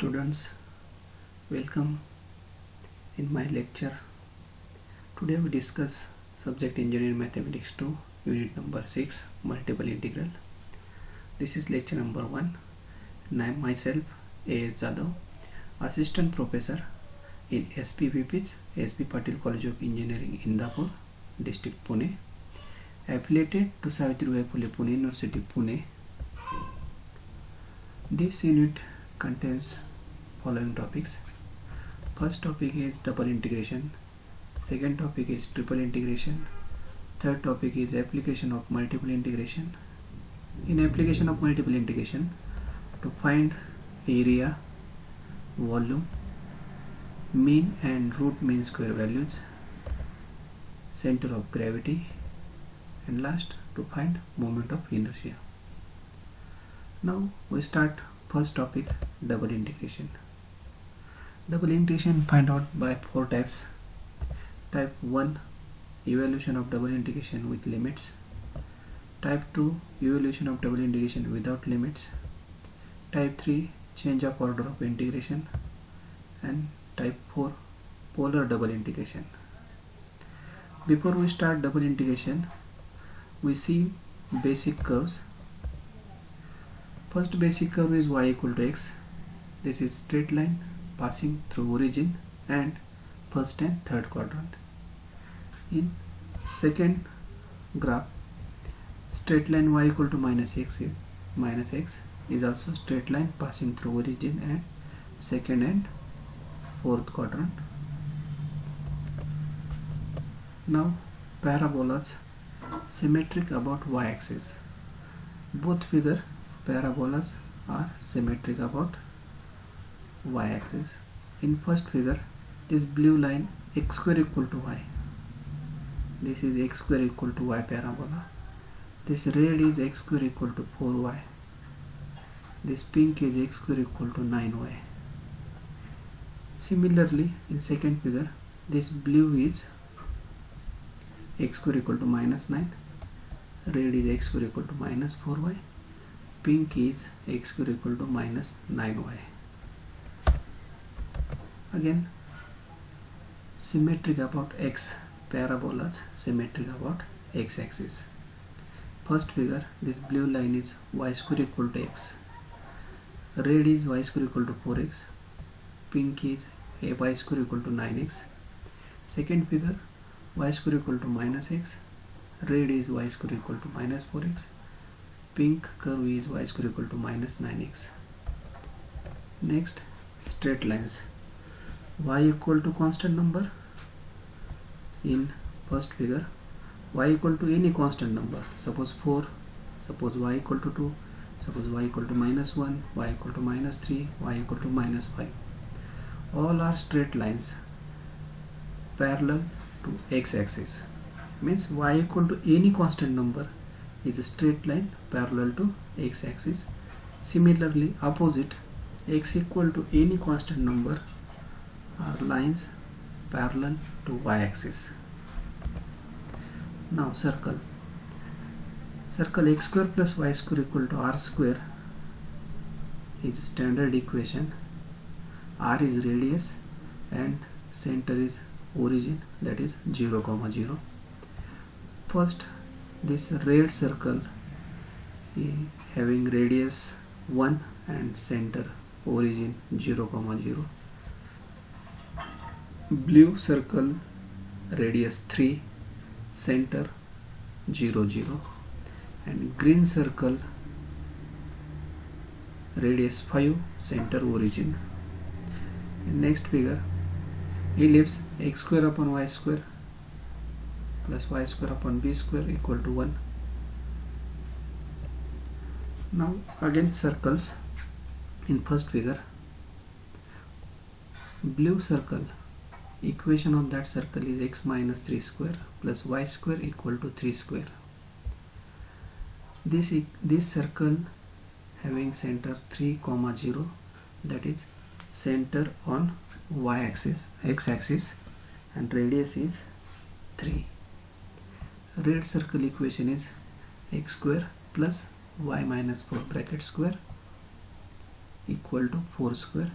Students, welcome in my lecture. Today we discuss subject Engineering Mathematics 2, unit number 6, multiple integral. This is lecture number 1 and I am myself A.S. Jadhav, Assistant Professor in SPVP's SP Patil College of Engineering, Indapur, District Pune, affiliated to Savitribai Phule Pune University, Pune. This unit contains following topics. First topic is double integration, second topic is triple integration, third topic is application of multiple integration. In application of multiple integration, to find area, volume, mean and root mean square values, center of gravity, and last to find moment of inertia. Now we start first topic, double integration. Double integration find out by four types. Type 1, evaluation of double integration with limits. Type 2, evaluation of double integration without limits. Type 3, change of order of integration. And type 4, polar double integration. Before we start double integration, we see basic curves. First basic curve is y equal to x. This is straight line passing through origin and first and third quadrant. In second graph, straight line y equal to minus x is also straight line passing through origin and second and fourth quadrant. Now parabolas symmetric about y-axis. Both figure parabolas are symmetric about y-axis. In first figure, this blue line x square equal to y. This is x square equal to y parabola. This red is x square equal to 4y. This pink is x square equal to 9y. Similarly, in second figure, this blue is x square equal to minus 9. Red is x square equal to minus 4y. Pink is x square equal to minus 9y. Again, symmetric about x, parabolas symmetric about x-axis. First figure, this blue line is y square equal to x. Red is y square equal to 4x. Pink is y square equal to 9x. Second figure, y square equal to minus x. Red is y square equal to minus 4x. Pink curve is y square equal to minus 9x. Next, straight lines. Y equal to constant number. In first figure, y equal to any constant number. Suppose 4, suppose y equal to 2, suppose y equal to minus 1, y equal to minus 3, y equal to minus 5. All are straight lines parallel to x-axis. Means y equal to any constant number is a straight line parallel to x-axis. Similarly, opposite, x equal to any constant number are lines parallel to y-axis. Now circle. Circle x square plus y square equal to r square is standard equation. R is radius and center is origin, that is 0, 0. First, this red circle is having radius 1 and center origin 0, 0. Blue circle radius 3, center 0, 0. And green circle radius 5, center origin. In next figure, ellipse x square upon y square plus y square upon b square equal to 1. Now again circles. In first figure, blue circle, equation of that circle is x minus 3 square plus y square equal to 3 square. This circle having center 3, 0, that is center on y-axis, x-axis, and radius is 3. Red circle equation is x square plus y minus 4 bracket square equal to 4 square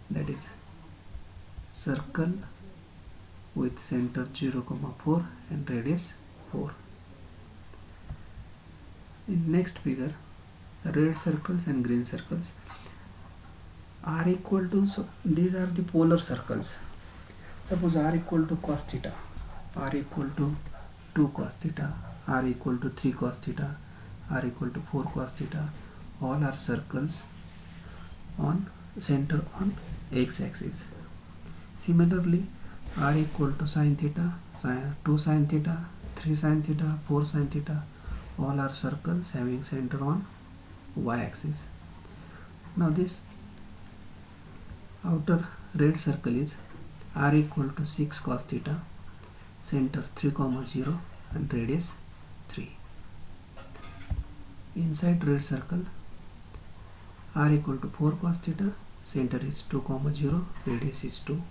that is circle with center 0, 4 and radius 4. In next figure, red circles and green circles are equal to, so these are the polar circles. Suppose r equal to cos theta, r equal to 2 cos theta, r equal to 3 cos theta, r equal to 4 cos theta. All are circles on center on x-axis. Similarly, r equal to sin theta, 2 sin theta, 3 sin theta, 4 sin theta. All are circles having center on y-axis. Now this outer red circle is r equal to 6 cos theta, center 3, 0 and radius 3. Inside red circle, r equal to 4 cos theta, center is 2, 0, radius is 2.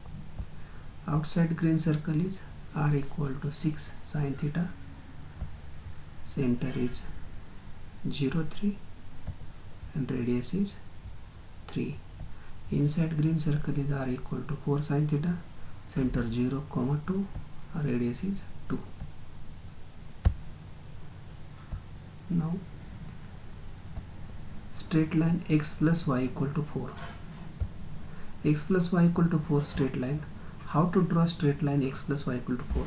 Outside green circle is r equal to 6 sin theta, center is 0, 3 and radius is 3. Inside green circle is r equal to 4 sin theta, center 0, 2, radius is 2. Now straight line x plus y equal to 4. X plus y equal to 4 straight line. How to draw straight line x plus y equal to 4?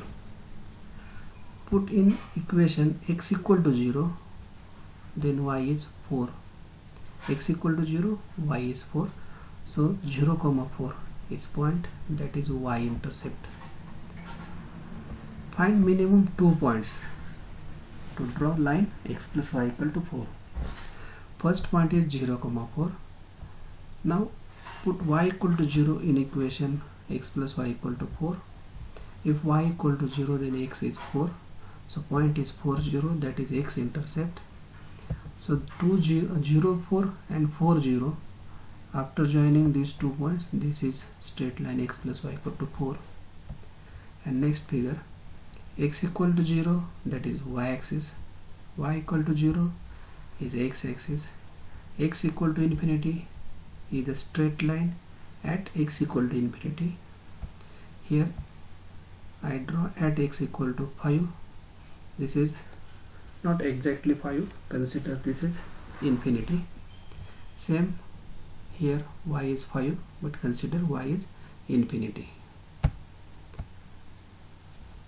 Put in equation x equal to 0, then y is 4. X equal to 0, y is 4. So 0, 4 is point, that is y intercept. Find minimum 2 points to draw line x plus y equal to 4. First point is 0, 4. Now put y equal to 0 in equation x plus y equal to 4. If y equal to 0, then x is 4. So point is 4, 0, that is x intercept. So 2, 0, 4 and 4, 0. After joining these 2 points, this is straight line x plus y equal to 4. And next figure, x equal to 0, that is y axis, y equal to 0 is x axis, x equal to infinity is a straight line at x equal to infinity. Here I draw at x equal to 5. This is not exactly 5, consider this is infinity. Same here, y is 5, but consider y is infinity.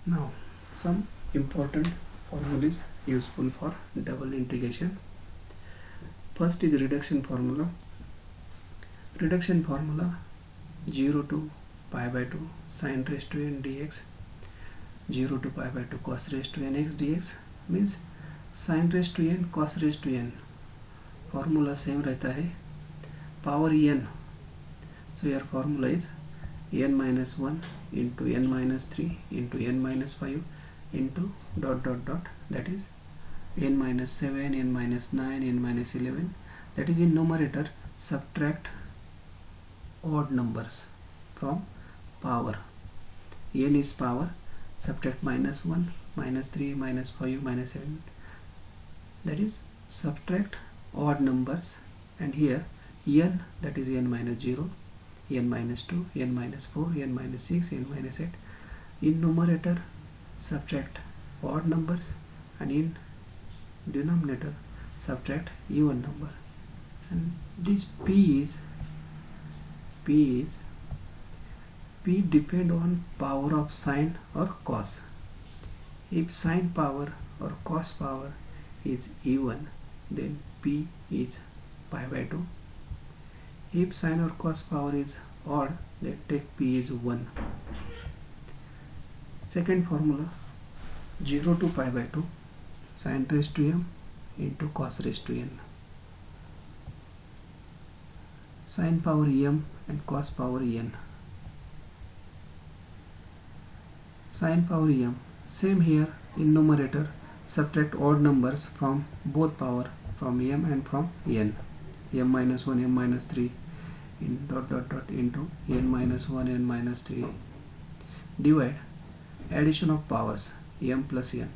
Now some important formulas useful for double integration. First is reduction formula. Reduction formula 0 to pi by 2 sin raised to n dx, 0 to pi by 2 cos raised to n x dx means sin raised to n cos raised to n. Formula same रहता है, power n. So your formula is n minus 1 into n minus 3 into n minus 5 into dot dot dot, that is n minus 7, n minus 9, n minus 11. That is in numerator subtract odd numbers from power. N is power, subtract minus 1, minus 3, minus 5, minus 7. That is subtract odd numbers, and here n, that is n minus 0, n minus 2, n minus 4, n minus 6, n minus 8. In numerator subtract odd numbers, and in denominator subtract even number. And this p depend on power of sine or cos. If sine power or cos power is even, then p is pi by 2. If sine or cos power is odd, then take p is 1. Second formula, 0 to pi by 2 sin raised to m into cos raised to n. Sin power m and cos power n. Sin power m, same here, in numerator subtract odd numbers from both power, from m and from n. M minus 1, m minus 3 in dot dot dot into n minus 1, n minus 3. Divide addition of powers, m plus n,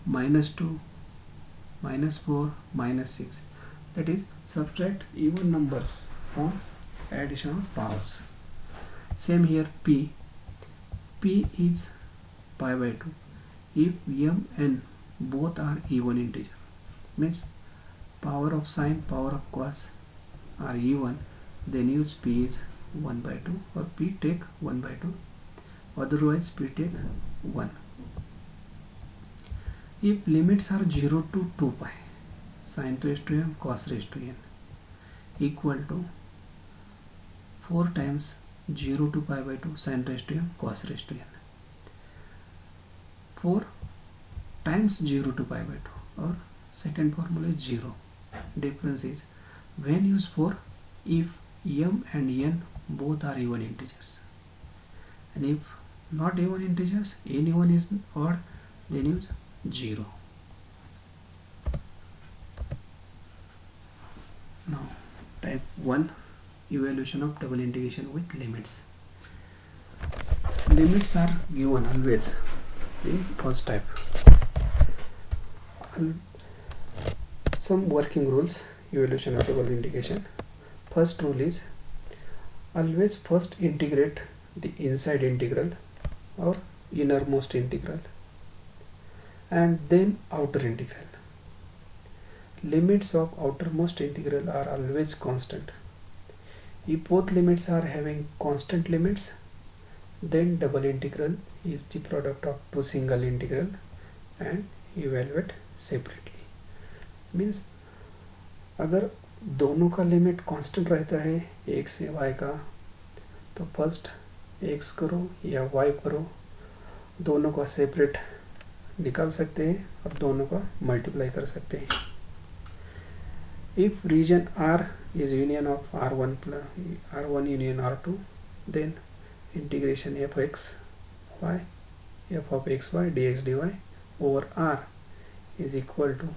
minus 2, minus 4, minus 6. That is subtract even numbers from addition of powers. Same here, p is pi by 2. If m and both are even integer, means power of sine, power of cos are even, then use p is 1 by 2 or p take 1 by 2, otherwise p take 1. If limits are 0 to 2 pi sin raised to m cos raised to n equal to 4 times 0 to pi by 2 sin raised to m cos raised to n, 4 times 0 to pi by 2, or second formula is 0. Difference is when use 4 if m and n both are even integers, and if not even integers, any one is odd, then use 0. Now type 1, evaluation of double integration with limits. Limits are given always in first type. Some working rules, evaluation of double integration. First rule is always first integrate the inside integral or innermost integral and then outer integral. Limits of outermost integral are always constant. If both limits are having constant limits, then double integral is the product of two single integral and evaluate separately. Means अगर दोनों का limit constant रहता है x से y का, तो first x करो या y करो, दोनों का सेपरेट निकाल सकते हैं और दोनों का मल्टीप्लाई कर सकते हैं. If region R is union of R1 union R2, then integration f of xy dx dy over R is equal to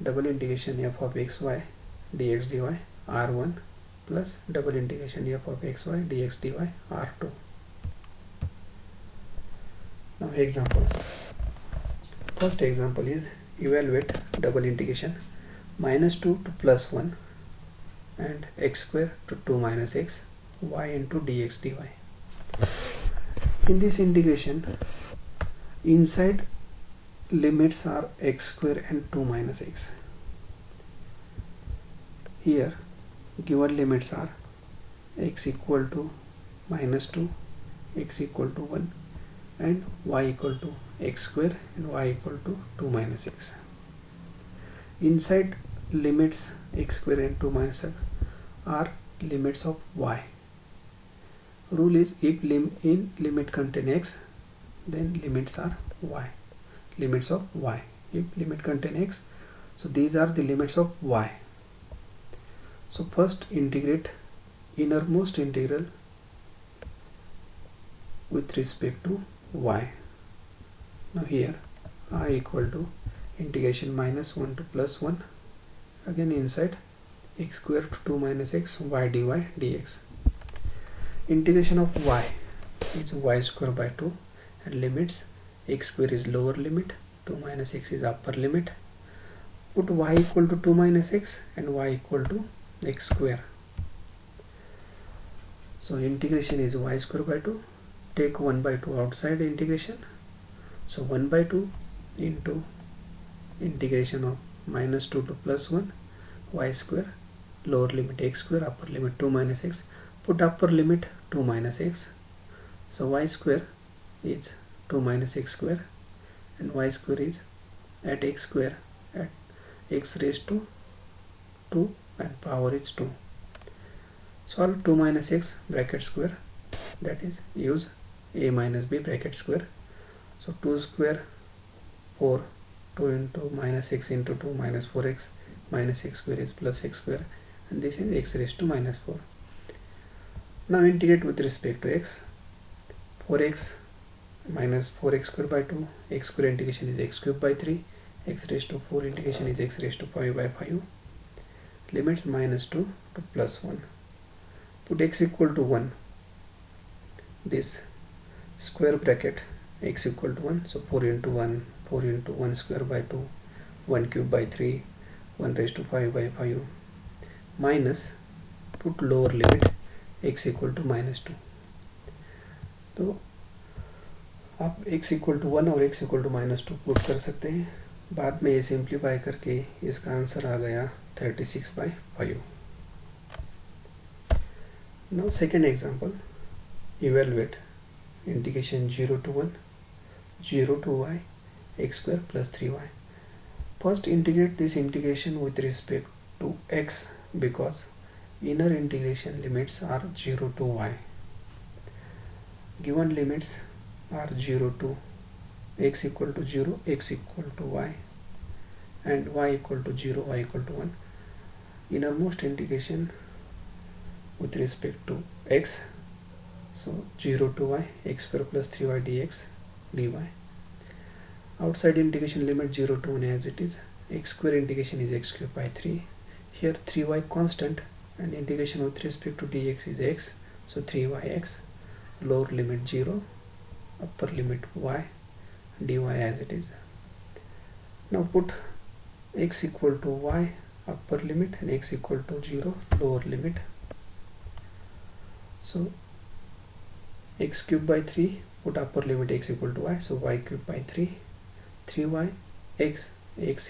double integration f of xy dx dy R1 plus double integration f of xy dx dy R2. Now examples. First example is evaluate double integration -2 to +1 and x square to 2 minus x y into dx dy. In this integration, inside limits are x square and 2 minus x. Here given limits are x equal to -2, x equal to 1 and y equal to x square and y equal to 2 minus x. Inside limits x square and 2 minus x are limits of y. Rule is if in limit contain x, then limits are y. Limits of y. If limit contain x, so these are the limits of y. So first integrate innermost integral with respect to y. Now here I equal to integration -1 to +1, again inside x square to 2 minus x y dy dx. Integration of y is y square by 2 and limits x square is lower limit, 2 minus x is upper limit. Put y equal to 2 minus x and y equal to x square. So integration is y square by 2. Take 1 by 2 outside integration. So 1 by 2 into integration of -2 to +1 y square, lower limit x square, upper limit 2 minus x. Put upper limit 2 minus x. So y square is 2 minus x square and y square is at x square at x raised to 2 and power is 2. Solve 2 minus x bracket square, that is use a minus b bracket square. So 2 square 4, 2 into minus x into 2 minus 4x minus x square is plus x square, and this is x raised to -4. Now integrate with respect to x. 4x minus 4x square by 2, x square integration is x cube by 3, x raised to 4 integration is x raised to 5 by 5. Limits -2 to +1. Put x equal to 1. This square bracket x equal to 1, so 4 into 1, 4 into 1 square by 2, 1 cube by 3, 1 raised to 5 by 5, minus put lower limit x equal to -2. तो आप x equal to 1 और x equal to -2 put कर सकते हैं। बाद में ये simplify करके इसका आंसर आ गया 36/5। Now second example, evaluate integration 0 to 1 0 to y x² + 3y। First integrate this integration with respect to x because inner integration limits are 0 to y. Given limits are 0 to x equal to 0, x equal to y, and y equal to 0, y equal to 1. Innermost integration with respect to x, so 0 to y x² + 3y dx dy. Outside integration limit 0 to 1 as it is. x² integration is x³/3. Here 3y constant and integration with respect to dx is x, so 3yx. Lower limit 0, upper limit y, dy as it is. Now put x equal to y upper limit and x equal to 0 lower limit. So x³/3, put upper limit x equal to y, so y³/3. 3y x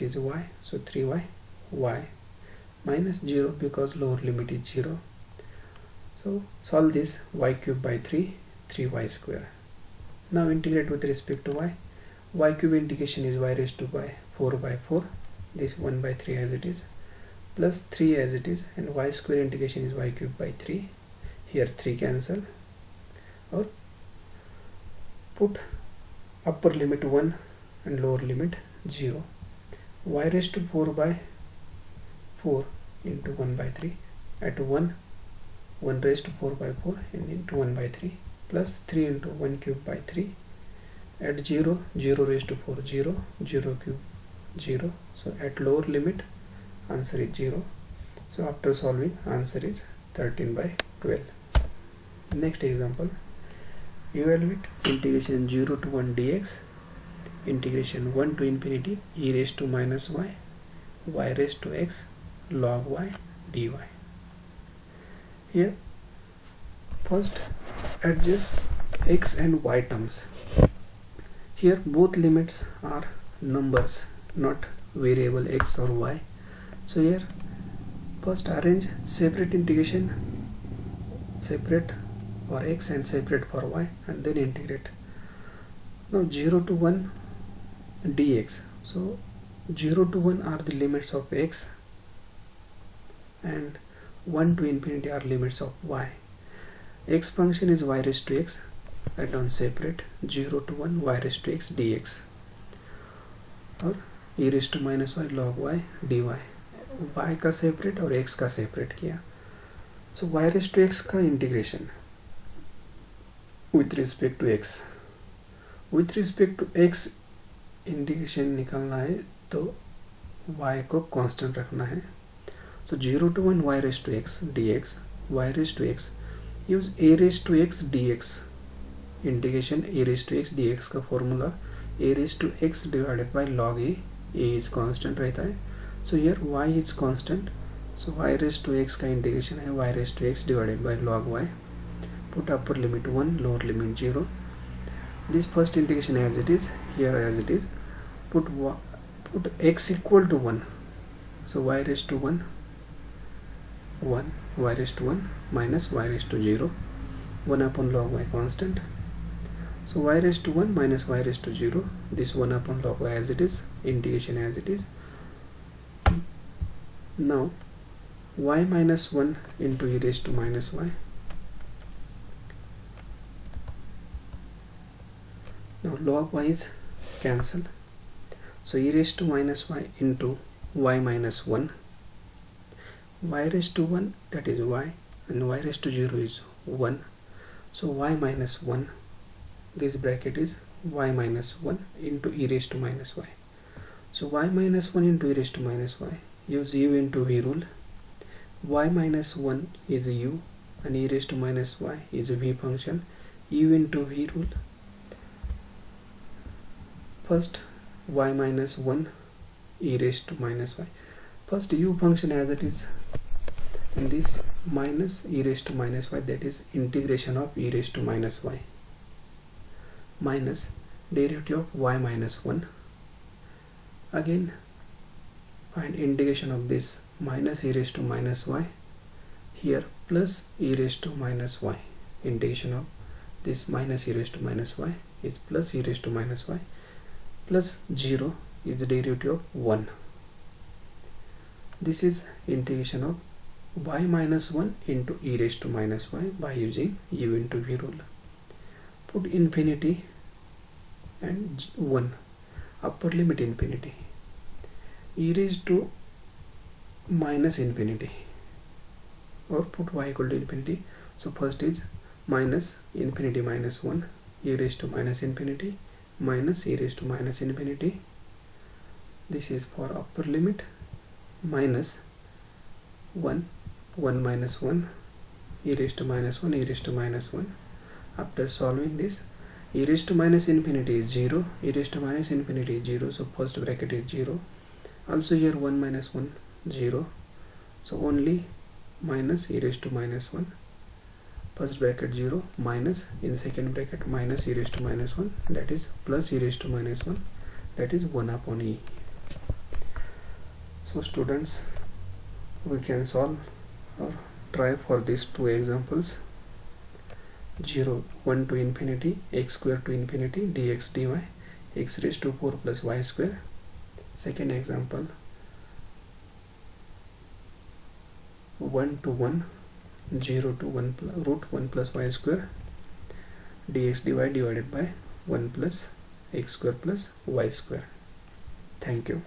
is y, so 3y y minus 0 because lower limit is 0. So solve this, y³/3 3y². Now integrate with respect to y. y³ integration is y⁴/4, this 1/3 as it is, plus 3 as it is, and y² integration is y³/3. Here 3 cancel, or put upper limit 1 and lower limit 0. y⁴/4 into 1/3 at 1 1⁴/4 and into 1/3 plus 3 into 1³/3 at 0 0⁴ 0 0³ 0. So at lower limit answer is 0. So after solving answer is 13/12. Next example, evaluate integration 0 to 1 dx, integration 1 to infinity e raised to minus y, y raised to x, log y, dy. Here first adjust x and y terms. Here both limits are numbers, not variable x or y. So here first arrange separate integration, separate for x and separate for y, and then integrate. Now 0 to 1 dx, so 0 to 1 are the limits of x and 1 to infinity are limits of y. X function is y raised to x, write down separate 0 to 1 y raised to x dx, और e raised to minus y log y dy. y का separate और x का separate किया. So y raised to x का integration with respect to x, with respect to x integration निकालना है तो y को कांस्टेंट रखना है. So 0 to 1 y raised to x dx, y raised to x, use a raised to x dx, integration a raised to x dx का formula a raised to x divided by log a is constant रहता है. So here y is constant, so y raised to x का integration है y raised to x divided by log y. Put upper limit 1, lower limit 0. This first integration as it is, here as it is. Put x equal to 1, so y raised to 1 1, y raised to 1 minus y raised to 0, 1 upon log y constant. So y raised to 1 minus y raised to 0, this 1 upon log y as it is, integration as it is. Now y minus 1 into e raised to minus y. Now log y is cancelled, so e raised to minus y into y minus 1, y raised to 1 that is y, and y raised to 0 is 1, so y minus 1, this bracket is y minus 1 into e raised to minus y. So y minus 1 into e raised to minus y, use u into v rule. Y minus 1 is u and e raised to minus y is a v function, u into v rule. First y minus 1 e raised to minus y, first u function as it is in this minus e raised to minus y, that is integration of e raised to minus y minus derivative of y minus 1. Again find integration of this minus e raised to minus y here plus e raised to minus y. Integration of this minus e raised to minus y is plus e raised to minus y plus 0 is the derivative of 1. This is integration of y minus 1 into e raised to minus y by using u into v rule. Put infinity and 1, upper limit infinity, e raised to minus infinity, or put y equal to infinity. So first is minus infinity minus 1, e raised to minus infinity minus e raised to minus infinity. This is for upper limit minus 1, 1 minus 1, e raised to minus 1, e raised to minus 1. After solving this, e raised to minus infinity is 0, e raised to minus infinity is 0, so first bracket is 0. Also here 1 minus 1, 0, so only minus e raised to minus 1. First bracket 0 minus, in second bracket minus e raised to minus 1, that is plus e raised to minus 1, that is 1 upon e. So students, we can solve or try for these two examples. 0, 1 to infinity, x square to infinity, dx dy, x raised to 4 plus y square. Second example, 1 to 1, 0 to 1 root 1 plus y square, dx dy divided by 1 plus x square plus y square. Thank you.